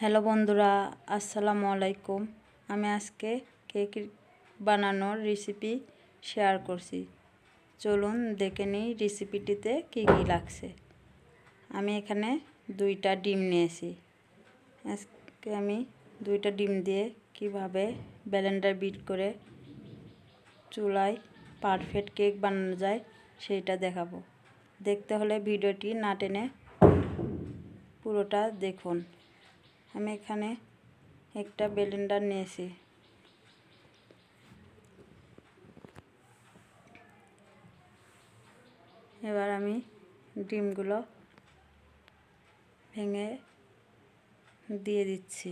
Hello বন্ধুরা, আসসালামু আলাইকুম। আমি আজকে কেক বানানোর রেসিপি শেয়ার করছি। চলুন দেখে নিই রেসিপিটিতে কী কী লাগছে। আমি এখানে 2টা ডিম নিয়েছি। আজকে আমি 2টা ডিম দিয়ে কিভাবে ব্লেন্ডার বিট করে চুলায় পারফেক্ট কেক বানানো যায় সেইটা দেখাবো। দেখতে হলে ভিডিওটি না টেনে পুরোটা দেখুন। আমি এখানে একটা ব্লেন্ডার নিয়েছি। এবার আমি ডিমগুলো ভেঙে দিয়ে দিচ্ছি।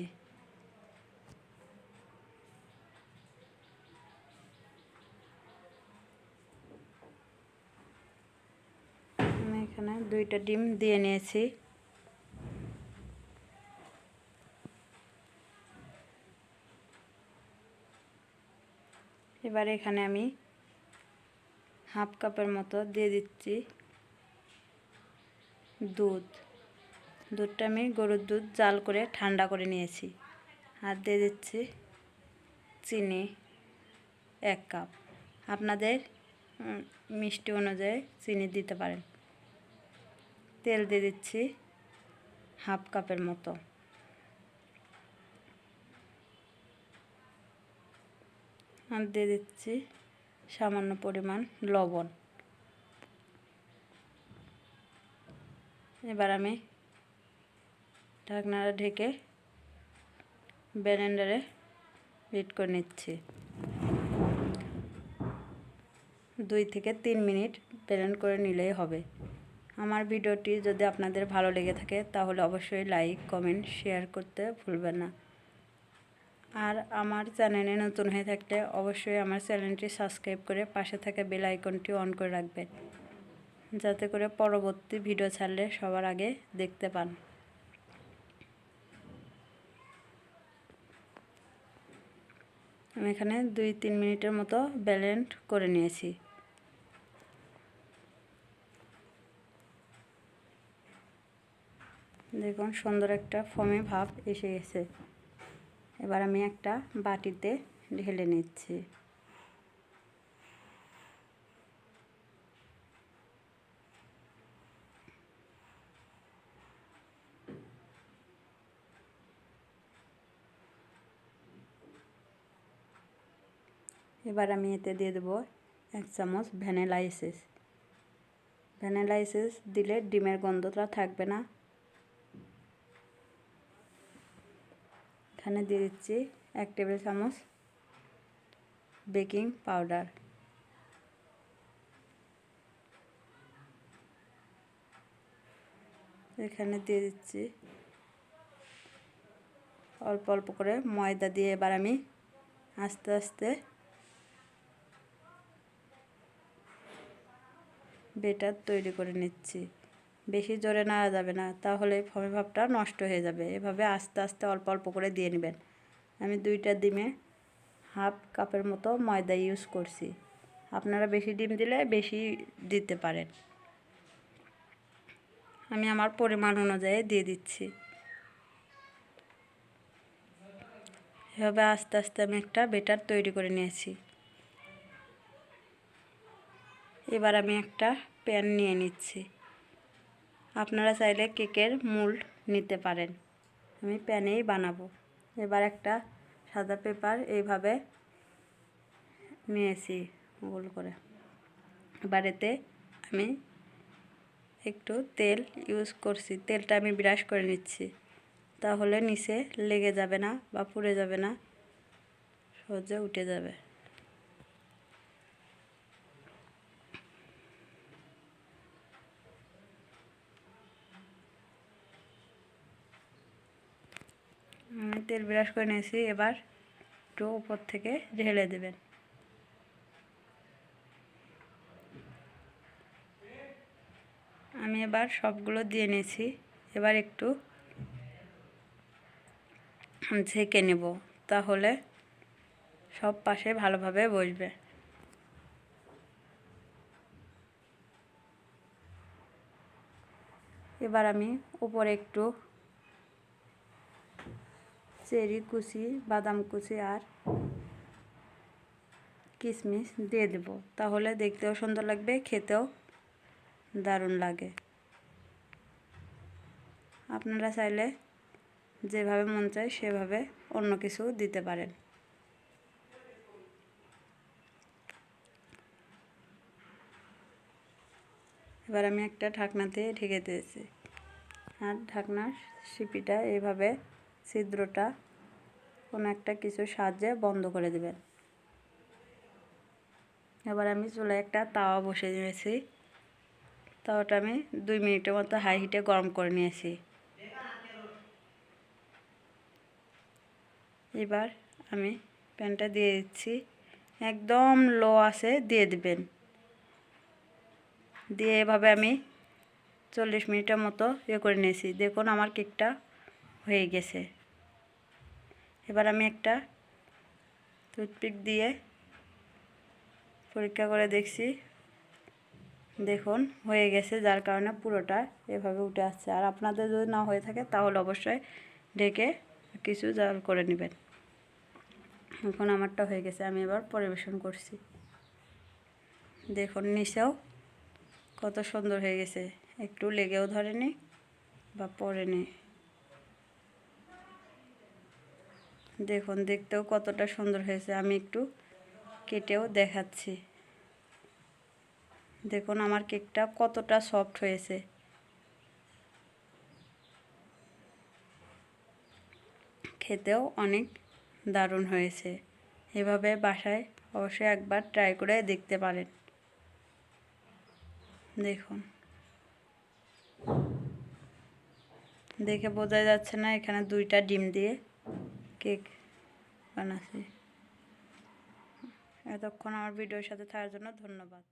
আমি এখানে 2টা ডিম দিয়ে নিয়েছি। এবার এখানে আমি হাফ কাপের মতো দিয়ে দিচ্ছি দুধটা আমি গরুর দুধ জাল করে ঠান্ডা করে নিয়েছি। আর দিয়ে দিচ্ছি চিনি 1 কাপ। আপনাদের মিষ্টি অনুযায়ী চিনি দিতে পারেন। তেল দিয়ে দিচ্ছি হাফ কাপের মতো। আর দিয়ে দিচ্ছি সামান্য পরিমাণ লবণ। এবার আমি ঢাকনাটা ঢেকে ব্লেন্ডারে বিট করে নিচ্ছি। 2 থেকে 3 মিনিট ব্লেন্ড করে নিলেই হবে। আমার ভিডিওটি যদি আপনাদের ভালো লেগে থাকে তাহলে অবশ্যই লাইক, কমেন্ট, শেয়ার করতে ভুলবেন না। আর আমার চ্যানেলে নতুন হয়ে থাকলে অবশ্যই আমার চ্যানেলটি সাবস্ক্রাইব করে পাশে থাকা বেল আইকনটি অন করে রাখবেন, যাতে করে পরবর্তী ভিডিও ছাড়লে সবার আগে দেখতে পান। আমি এখানে 2-3 মিনিটের মতো ব্লেন্ড করে নিয়েছি। দেখুন সুন্দর একটা ফোমি ভাব এসে গেছে। এবার আমি একটা বাটিতে ঢেলে নিচ্ছি। এবার আমি এতে দিয়ে দেবো 1 চামচ ভ্যানিলা এসেন্স। ভ্যানিলা এসেন্স দিলে ডিমের গন্ধটা থাকবে না। এখানে দিয়ে দিচ্ছি 1 টেবিল চামচ বেকিং পাউডার। এখানে দিয়ে দিচ্ছি অল্প অল্প করে ময়দা দিয়ে এবার আমি আস্তে আস্তে ব্যাটার তৈরি করে নিচ্ছি। বেশি জোরে নাড়া যাবে না, তাহলে ফোমি ভাবটা নষ্ট হয়ে যাবে। এভাবে আস্তে আস্তে অল্প অল্প করে দিয়ে নেবেন। আমি 2টা ডিমে হাফ কাপের মতো ময়দা ইউজ করছি। আপনারা বেশি ডিম দিলে বেশি দিতে পারেন। আমি আমার পরিমাণ অনুযায়ী দিয়ে দিচ্ছি। এভাবে আস্তে আস্তে আমি একটা ব্যাটার তৈরি করে নিয়েছি। এবার আমি একটা প্যান নিয়ে নিচ্ছি। আপনারা চাইলে কেকের মোল্ড নিতে পারেন। আমি প্যানেই বানাবো। এবার একটা সাদা পেপার এইভাবে নিয়েছি গোল করে। এবার এতে আমি একটু তেল ইউজ করছি। তেলটা আমি ব্রাশ করে নিচ্ছি, তাহলে নিচে লেগে যাবে না বা পুড়ে যাবে না, সহজে উঠে যাবে। আমি তেল ব্রাশ করে নিয়েছি। এবার একটু উপর থেকে ঢেলে দেবেন। আমি এবার সবগুলো দিয়ে নিয়েছি। এবার একটু ঝেঁকে নেব, তাহলে সব পাশে ভালোভাবে বসবে। এবার আমি উপরে একটু চেরি কুচি, বাদাম কুচি আর কিশমিশ দিয়ে দেব। তাহলে দেখতেও সুন্দর লাগবে, খেতেও দারুণ লাগে। আপনারা চাইলে যেভাবে মন চায় সেভাবে অন্য কিছু দিতে পারেন। এবার আমি একটা ঢাকনাতে ঢেকে দিয়েছি, আর ঢাকনার সিপিটা এইভাবে ছিদ্রটা কোনো একটা কিছুর সাহায্যে বন্ধ করে দেবেন। এবার আমি চুলায় একটা তাওয়া বসিয়ে দিয়েছি। তাওয়াটা আমি 2 মিনিটের মতো হাই হিটে গরম করে নিয়েছি। এবার আমি প্যানটা দিয়ে দিচ্ছি, একদম লো আছে দিয়ে দিবেন। দিয়ে এভাবে আমি 40 মিনিটের মতো করে নিয়েছি। দেখুন আমার কেকটা হয়ে গেছে। এবার আমি একটা টুথপিক দিয়ে পরীক্ষা করে দেখছি, দেখুন হয়ে গেছে, যার কারণে পুরোটা এভাবে উঠে আসছে। আর আপনাদের যদি না হয়ে থাকে তাহলে অবশ্যই ঢেকে কিছু জাল করে নেবেন। এখন আমারটা হয়ে গেছে, আমি এবার পরিবেশন করছি। দেখুন নিচেও কত সুন্দর হয়ে গেছে, একটু লেগেও ধরেনি বা পড়েনি। দেখুন দেখতেও কতটা সুন্দর হয়েছে। আমি একটু কেটেও দেখাচ্ছি। দেখুন আমার কেকটা কতটা সফট হয়েছে। খেতেও অনেক দারুণ হয়েছে। এভাবে বাসায় অবশ্যই একবার ট্রাই করে দেখতে পারেন। দেখুন দেখে বোঝা যাচ্ছে না, এখানে 2টা ডিম দিয়ে কেক বানাচ্ছি। এতক্ষণ আমার ভিডিওর সাথে থাকার জন্য ধন্যবাদ।